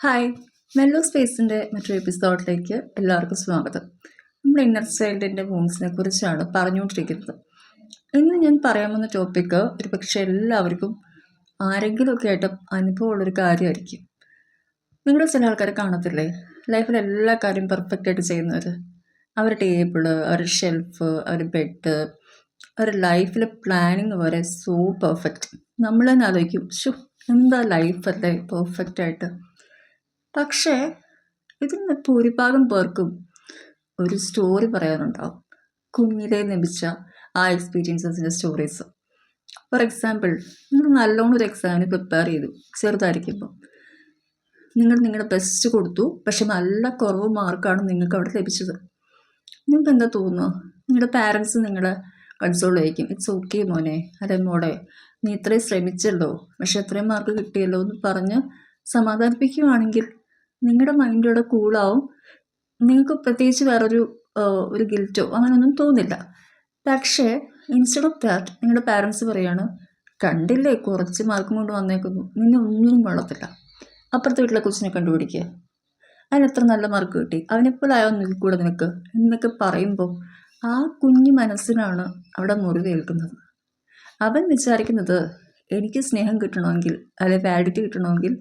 Hi, Mello സ്പേസിൻ്റെ മറ്റൊരു എപ്പിസോഡിലേക്ക് എല്ലാവർക്കും സ്വാഗതം. നമ്മൾ ഇന്നർ ചൈൽഡിൻ്റെ വൂൺസിനെ കുറിച്ചാണ് പറഞ്ഞുകൊണ്ടിരിക്കുന്നത്. ഇന്ന് ഞാൻ പറയാൻ പോകുന്ന ടോപ്പിക്ക് ഒരു പക്ഷേ എല്ലാവർക്കും ആരെങ്കിലുമൊക്കെ ആയിട്ട് അനുഭവമുള്ളൊരു കാര്യമായിരിക്കും. നിങ്ങൾ ചില ആൾക്കാരെ കാണത്തില്ലേ, ലൈഫിൽ എല്ലാ കാര്യം പെർഫെക്റ്റ് ആയിട്ട് ചെയ്യുന്നവർ. അവരുടെ ടേബിള്, അവരുടെ ഷെൽഫ്, അവരുടെ ബെഡ്, അവരുടെ ലൈഫിലെ പ്ലാനിങ് വരെ സോ പെർഫെക്റ്റ്. നമ്മൾ തന്നെ ആലോചിക്കും, ഷോ എന്താ ലൈഫല്ലേ പെർഫെക്റ്റ് ആയിട്ട്. പക്ഷേ ഇതിൽ ഭൂരിഭാഗം പേർക്കും ഒരു സ്റ്റോറി പറയാനുണ്ടാവും, കുഞ്ഞിലെ ലഭിച്ച ആ എക്സ്പീരിയൻസസിൻ്റെ സ്റ്റോറീസ്. ഫോർ എക്സാമ്പിൾ, നിങ്ങൾ നല്ലോണം ഒരു എക്സാമിന് പ്രിപ്പയർ ചെയ്തു ചെറുതായിരിക്കുമ്പോൾ. നിങ്ങൾ നിങ്ങളുടെ ബെസ്റ്റ് കൊടുത്തു, പക്ഷെ നല്ല കുറവ് മാർക്കാണ് നിങ്ങൾക്ക് അവിടെ ലഭിച്ചത്. നിങ്ങൾക്ക് എന്താ തോന്നുക? നിങ്ങളുടെ പാരൻസ് നിങ്ങളെ കൺസോൾ ചെയ്യിക്കും, ഇറ്റ്സ് ഓക്കെ മോനെ, അല്ലെ മോളെ, നീ ഇത്രയും ശ്രമിച്ചല്ലോ, പക്ഷെ എത്രയും മാർക്ക് കിട്ടിയല്ലോ എന്ന് പറഞ്ഞ് സമാധാനിപ്പിക്കുകയാണെങ്കിൽ നിങ്ങളുടെ മൈൻഡോടെ കൂളാവും. നിങ്ങൾക്ക് പ്രത്യേകിച്ച് വേറൊരു ഒരു ഗിൽറ്റോ അങ്ങനെയൊന്നും തോന്നില്ല. പക്ഷേ ഇൻസ്റ്റെഡ് ഓഫ് ദാറ്റ് നിങ്ങളുടെ പാരൻസ് പറയാണ്, കണ്ടില്ലേ കുറച്ച് മാർക്കും കൊണ്ട് വന്നേക്കുന്നു, നിന്നെ ഒന്നിനും കൊള്ളത്തില്ല, അപ്പുറത്തെ വീട്ടിലെ കൊച്ചിനെ കണ്ടുപിടിക്കുക, അതിന് എത്ര നല്ല മാർക്ക് കിട്ടി, അവനെപ്പോഴായോ കൂടെ നിനക്ക് എന്നൊക്കെ പറയുമ്പോൾ ആ കുഞ്ഞു മനസ്സിനാണ് അവിടെ മുറിവേൽക്കുന്നത്. അവൻ വിചാരിക്കുന്നത്, എനിക്ക് സ്നേഹം കിട്ടണമെങ്കിൽ അല്ലെങ്കിൽ വാലിഡിറ്റി കിട്ടണമെങ്കിൽ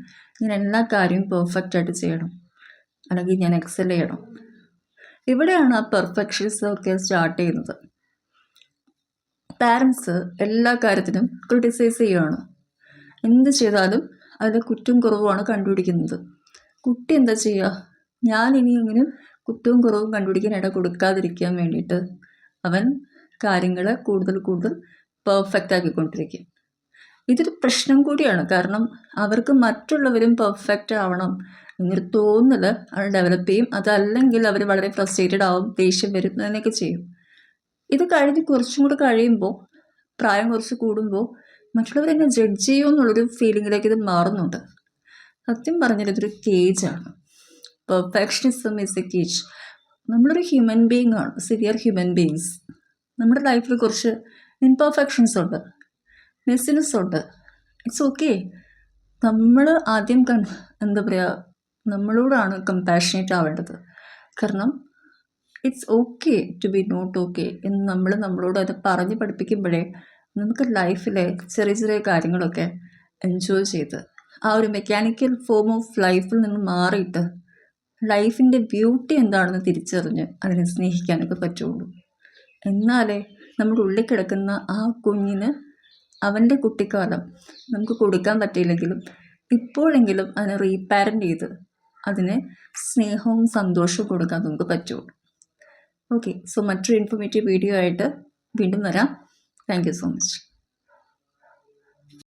ഞാൻ എല്ലാ കാര്യവും പെർഫെക്റ്റ് ആയിട്ട് ചെയ്യണം, അല്ലെങ്കിൽ ഞാൻ എക്സൽ ചെയ്യണം. ഇവിടെയാണ് ആ പെർഫെക്ഷനിസം ഒക്കെ സ്റ്റാർട്ട് ചെയ്യുന്നത്. പാരൻസ് എല്ലാ കാര്യത്തിനും ക്രിട്ടിസൈസ് ചെയ്യുകയാണ്. എന്ത് ചെയ്താലും അതിൻ്റെ കുറ്റവും കുറവുമാണ് കണ്ടുപിടിക്കുന്നത്. കുട്ടി എന്താ ചെയ്യുക? ഞാൻ ഇനിയെങ്കിലും കുറ്റവും കുറവും കണ്ടുപിടിക്കാൻ ഇട കൊടുക്കാതിരിക്കാൻ വേണ്ടിയിട്ട് അവൻ കാര്യങ്ങളെ കൂടുതൽ കൂടുതൽ പെർഫെക്റ്റ് ആക്കിക്കൊണ്ടിരിക്കും. ഇതൊരു പ്രശ്നം കൂടിയാണ്. കാരണം അവർക്ക് മറ്റുള്ളവരും പെർഫെക്റ്റ് ആവണം എന്നൊരു തോന്നൽ അവർ ഡെവലപ്പ് ചെയ്യും. അതല്ലെങ്കിൽ അവർ വളരെ ഫ്രസ്ട്രേറ്റഡ് ആവും, ദേഷ്യം വരും, അങ്ങനെയൊക്കെ ചെയ്യും. ഇത് കഴിഞ്ഞ് കുറച്ചും കൂടെ കഴിയുമ്പോൾ, പ്രായം കുറച്ച് കൂടുമ്പോൾ മറ്റുള്ളവർ എന്നെ ജഡ്ജ് ചെയ്യുമോ എന്നുള്ളൊരു ഫീലിങ്ങിലേക്ക് ഇത് മാറുന്നുണ്ട്. സത്യം പറഞ്ഞാൽ ഇതൊരു കേജാണ്. Perfectionism is a cage. നമ്മളൊരു ഹ്യൂമൻ ബീയിങ് ആണ്, സിവിയർ ഹ്യൂമൻ ബീയിങ്സ്. നമ്മുടെ ലൈഫിൽ കുറച്ച് ഇംപെർഫെക്ഷൻസ് ഉണ്ട്, മെസ്സിനെസ് ഉണ്ട്. It's okay. നമ്മൾ ആദ്യം എന്താ പറയുക, നമ്മളോടാണ് കമ്പാഷനേറ്റ് ആവേണ്ടത്. കാരണം it's okay to be not okay എന്ന് നമ്മളോട് അത് പറഞ്ഞ് പഠിപ്പിക്കുമ്പോഴേ നമുക്ക് ലൈഫിലെ ചെറിയ ചെറിയ കാര്യങ്ങളൊക്കെ എൻജോയ് ചെയ്ത് ആ ഒരു മെക്കാനിക്കൽ ഫോം ഓഫ് ലൈഫിൽ നിന്ന് മാറിയിട്ട് ലൈഫിൻ്റെ ബ്യൂട്ടി എന്താണെന്ന് തിരിച്ചറിഞ്ഞ് അതിനെ സ്നേഹിക്കാനൊക്കെ പറ്റുള്ളൂ. എന്നാലേ നമ്മുടെ ഉള്ളിൽ കിടക്കുന്ന ആ കുഞ്ഞിന് അവൻ്റെ കുട്ടിക്കാലം നമുക്ക് കൊടുക്കാൻ പറ്റിയില്ലെങ്കിലും ഇപ്പോഴെങ്കിലും അതിനെ റീപാരൻ്റ് ചെയ്ത് അതിന് സ്നേഹവും സന്തോഷവും കൊടുക്കാൻ നമുക്ക് പറ്റുള്ളൂ. ഓക്കെ, സോ മറ്റൊരു ഇൻഫോർമേറ്റീവ് വീഡിയോ ആയിട്ട് വീണ്ടും വരാം. Thank you so much.